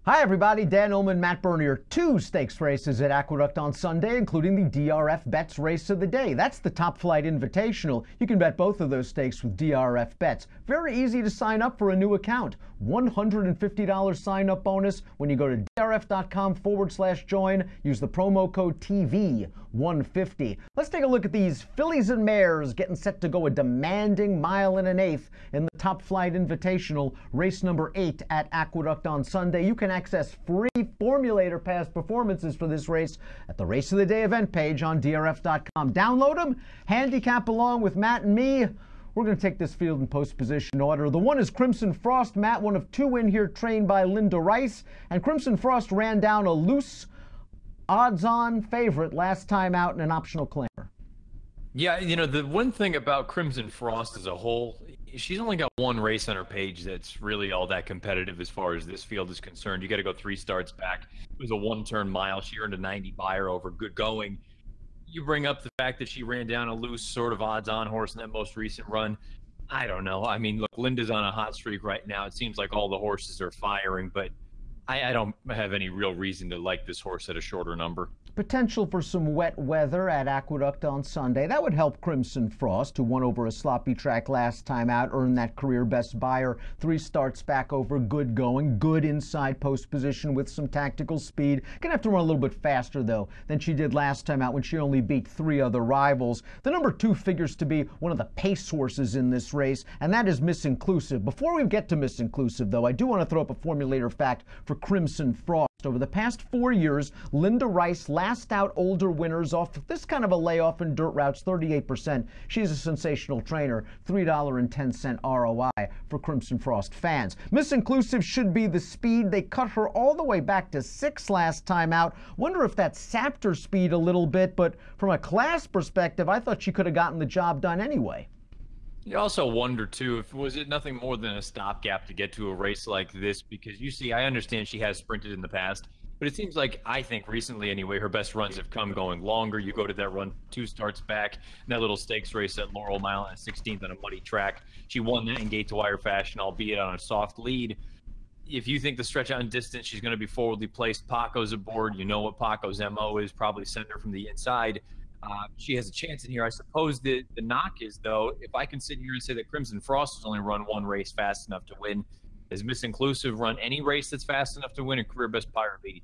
Hi everybody, Dan Illman, Matt Bernier. Two stakes races at Aqueduct on Sunday, including the DRF Bets race of the day. That's the Top Flight Invitational. You can bet both of those stakes with DRF Bets. Very easy to sign up for a new account. $150 sign-up bonus when you go to drf.com/join. Use the promo code TV150. Let's take a look at these fillies and mares getting set to go a demanding mile and an eighth in the Top Flight Invitational, race number 8 at Aqueduct on Sunday. You can access free formulator past performances for this race at the Race of the Day event page on drf.com. Download them, handicap along with Matt and me. We're going to take this field in post position order. The one is Crimson Frost. Matt, one of two in here, trained by Linda Rice. And Crimson Frost ran down a loose, odds-on favorite last time out in an optional claimer. Yeah, you know, the one thing about Crimson Frost as a whole, she's only got one race on her page that's really all that competitive as far as this field is concerned. You got to go 3 starts back. It was a one-turn mile. She earned a 90 buyer over good going. You bring up the fact that she ran down a loose sort of odds-on horse in that most recent run. I don't know. I mean, look, Linda's on a hot streak right now. It seems like all the horses are firing, but I don't have any real reason to like this horse at a shorter number. Potential for some wet weather at Aqueduct on Sunday. That would help Crimson Frost, who won over a sloppy track last time out, earned that career best buyer. 3 starts back over good going, good inside post position with some tactical speed. Gonna have to run a little bit faster, though, than she did last time out when she only beat 3 other rivals. The number 2 figures to be one of the pace horses in this race, and that is Miss Inclusive. Before we get to Miss Inclusive, though, I do want to throw up a formulator fact for Crimson Frost. Over the past 4 years, Linda Rice last out older winners off this kind of a layoff in dirt routes, 38%. She's a sensational trainer, $3.10 ROI for Crimson Frost fans. Miss Inclusive should be the speed. They cut her all the way back to 6 last time out. Wonder if that sapped her speed a little bit, but from a class perspective, I thought she could have gotten the job done anyway. You also wonder, too, if was it nothing more than a stopgap to get to a race like this? Because you see, I understand she has sprinted in the past, but it seems like, I think recently anyway, her best runs have come going longer. You go to that run 2 starts back, in that little stakes race at Laurel Mile and 16th on a muddy track. She won that in gate-to-wire fashion, albeit on a soft lead. If you think the stretch out in distance, she's going to be forwardly placed. Paco's aboard. You know what Paco's MO is, probably send her from the inside. She has a chance in here. I suppose the knock is, though, if I can sit here and say that Crimson Frost has only run 1 race fast enough to win, has Miss Inclusive run any race that's fast enough to win a career best buyer of 80?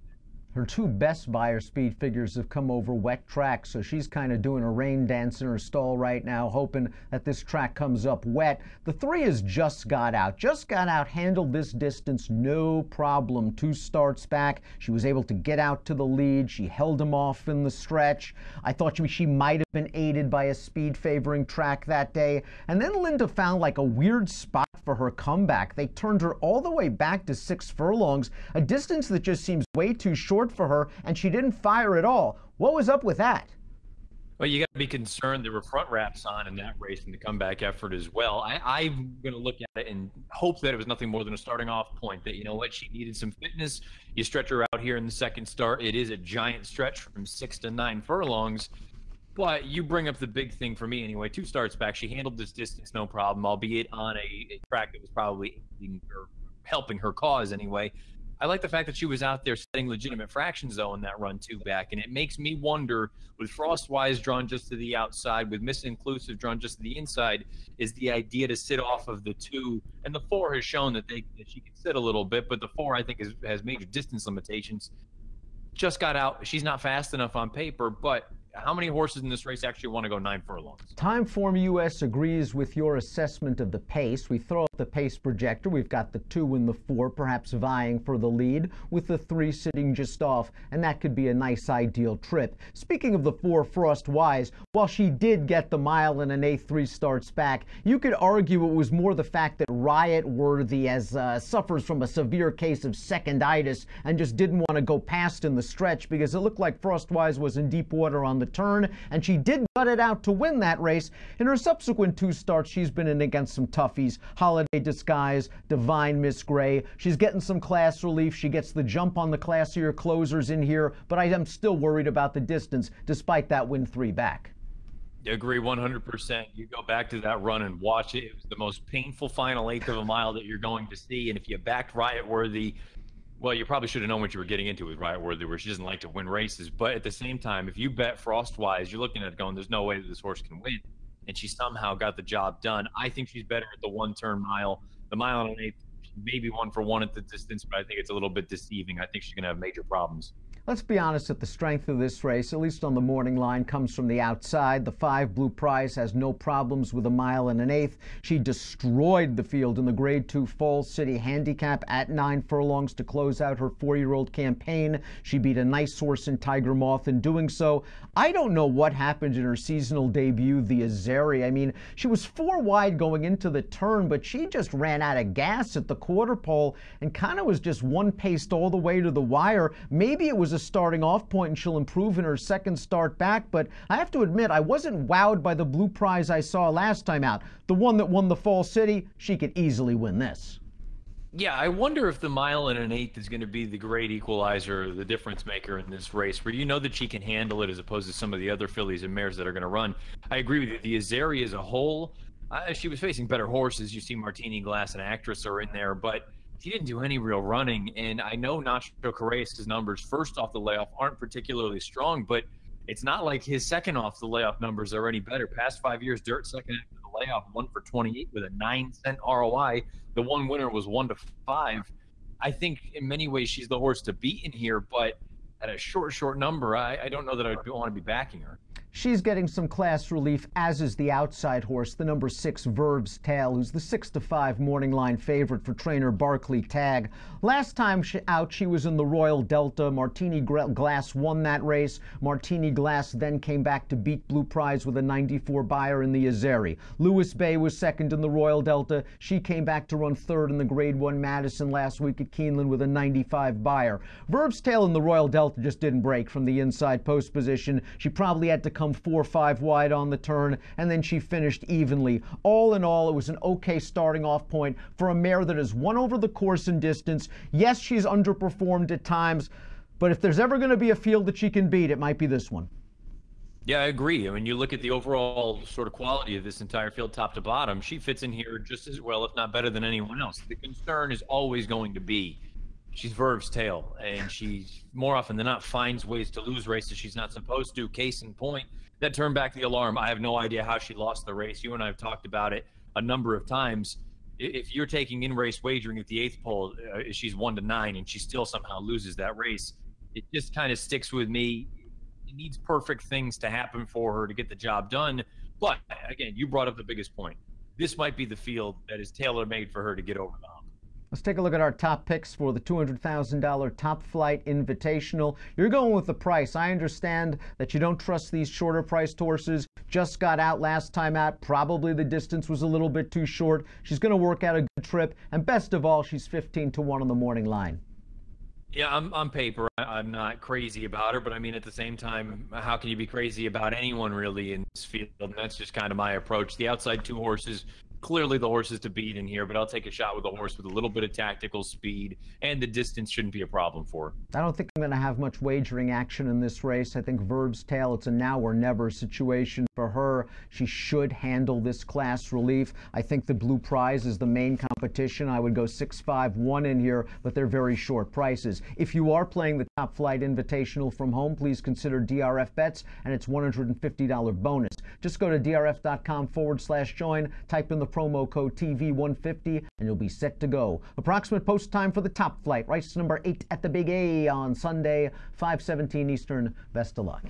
Her 2 best buyer speed figures have come over wet tracks, so she's kind of doing a rain dance in her stall right now, hoping that this track comes up wet. The 3 is Just Got Out. Just Got Out handled this distance no problem. 2 starts back. She was able to get out to the lead. She held him off in the stretch. I thought she might have been aided by a speed favoring track that day. And then Linda found like a weird spot for her comeback. They turned her all the way back to 6 furlongs, a distance that just seems way too short for her, and she didn't fire at all. What was up with that? Well, you got to be concerned there were front wraps on in that race and the comeback effort as well. I'm going to look at it and hope that it was nothing more than a starting off point, that, you know what, she needed some fitness. You stretch her out here in the second start. It is a giant stretch from 6 to 9 furlongs. But you bring up the big thing for me anyway. 2 starts back, she handled this distance no problem, albeit on a track that was probably helping her cause anyway. I like the fact that she was out there setting legitimate fractions, though, in that run 2 back. And it makes me wonder, with Frostwise drawn just to the outside, with Miss Inclusive drawn just to the inside, is the idea to sit off of the 2. And the 4 has shown that she can sit a little bit, but the 4, I think, has major distance limitations. Just Got Out. She's not fast enough on paper, but how many horses in this race actually want to go 9 furlongs? Timeform US agrees with your assessment of the pace. We throw up the pace projector. We've got the 2 and the 4 perhaps vying for the lead, with the 3 sitting just off, and that could be a nice ideal trip. Speaking of the 4, Frostwise, while she did get the mile and an eighth 3 starts back, you could argue it was more the fact that Riot Worthy suffers from a severe case of seconditis and just didn't want to go past in the stretch, because it looked like Frostwise was in deep water on the turn, and she did gut it out to win that race. In her subsequent 2 starts, she's been in against some toughies. Holiday Disguise, Divine Miss Gray. She's getting some class relief. She gets the jump on the classier closers in here, but I am still worried about the distance, despite that win 3 back. Agree 100%. You go back to that run and watch it. It was the most painful final eighth of a mile that you're going to see, and if you backed Riot Worthy, Well, you probably should have known what you were getting into with Riot Worthy, where she doesn't like to win races. But at the same time, if you bet Frostwise, you're looking at it going, there's no way that this horse can win. And she somehow got the job done. I think she's better at the one-turn mile. The mile and an eighth, maybe 1 for 1 at the distance, but I think it's a little bit deceiving. I think she's going to have major problems. Let's be honest, that the strength of this race, at least on the morning line, comes from the outside. The 5 Blue Prize has no problems with a mile and an eighth. She destroyed the field in the Grade 2 Falls City Handicap at 9 furlongs to close out her 4-year-old campaign. She beat a nice horse in Tiger Moth in doing so. I don't know what happened in her seasonal debut, the Azeri. I mean, she was 4 wide going into the turn, but she just ran out of gas at the quarter pole and kind of was just one-paced all the way to the wire. Maybe it was a starting off point and she'll improve in her second start back, but I have to admit I wasn't wowed by the Blue Prize I saw last time out. The one that won the Fall City, she could easily win this. Yeah, I wonder if the mile and an eighth is going to be the great equalizer, the difference maker in this race, where you know that she can handle it as opposed to some of the other fillies and mares that are going to run. I agree with you. The Azeri as a whole, she was facing better horses. You see Martini Glass and Actress are in there, but he didn't do any real running, and I know Nacho Correa's numbers first off the layoff aren't particularly strong, but it's not like his second off the layoff numbers are any better. Past 5 years, dirt second after the layoff, 1 for 28 with a 9-cent ROI. The one winner was 1 to 5. I think in many ways she's the horse to beat in here, but at a short number, I don't know that I'd want to be backing her. She's getting some class relief, as is the outside horse, the number 6 Verbs Tale, who's the 6 to 5 morning line favorite for trainer Barclay Tagg. Last time she was in the Royal Delta. Martini Glass won that race. Martini Glass then came back to beat Blue Prize with a 94 buyer in the Azeri. Lewis Bay was second in the Royal Delta. She came back to run third in the Grade 1 Madison last week at Keeneland with a 95 buyer. Verbs Tale in the Royal Delta just didn't break from the inside post position. She probably had to come 4-5 wide on the turn, and then she finished evenly. All in all, it was an okay starting off point for a mare that has won over the course and distance. Yes, she's underperformed at times, but if there's ever going to be a field that she can beat, it might be this one. Yeah, I agree. I mean, you look at the overall sort of quality of this entire field top to bottom, she fits in here just as well, if not better than anyone else. The concern is always going to be she's Verbs Tale, and she more often than not finds ways to lose races she's not supposed to. Case in point, that turned back the alarm. I have no idea how she lost the race. You and I have talked about it a number of times. If you're taking in-race wagering at the 8th pole, she's 1 to 9, and she still somehow loses that race. It just kind of sticks with me. It needs perfect things to happen for her to get the job done. But again, you brought up the biggest point. This might be the field that is tailor-made for her to get over the hump. Let's take a look at our top picks for the $200,000 Top Flight Invitational. You're going with the price. I understand that you don't trust these shorter priced horses. Just got out last time out. Probably the distance was a little bit too short. She's going to work out a good trip. And best of all, she's 15 to 1 on the morning line. Yeah, on paper, I'm not crazy about her, but I mean, at the same time, how can you be crazy about anyone really in this field? And that's just kind of my approach. The outside 2 horses, clearly the horses to beat in here, but I'll take a shot with a horse with a little bit of tactical speed, and the distance shouldn't be a problem for her. I don't think I'm going to have much wagering action in this race. I think Verbs Tale, it's a now or never situation for her. She should handle this class relief. I think the Blue Prize is the main competition. I would go 6-5-1 in here, but they're very short prices. If you are playing the Top Flight Invitational from home, please consider DRF Bets, and it's $150 bonus. Just go to drf.com/join, type in the promo code TV150, and you'll be set to go. Approximate post time for the Top Flight, race number 8 at the Big A on Sunday, 5:17 Eastern. Best of luck.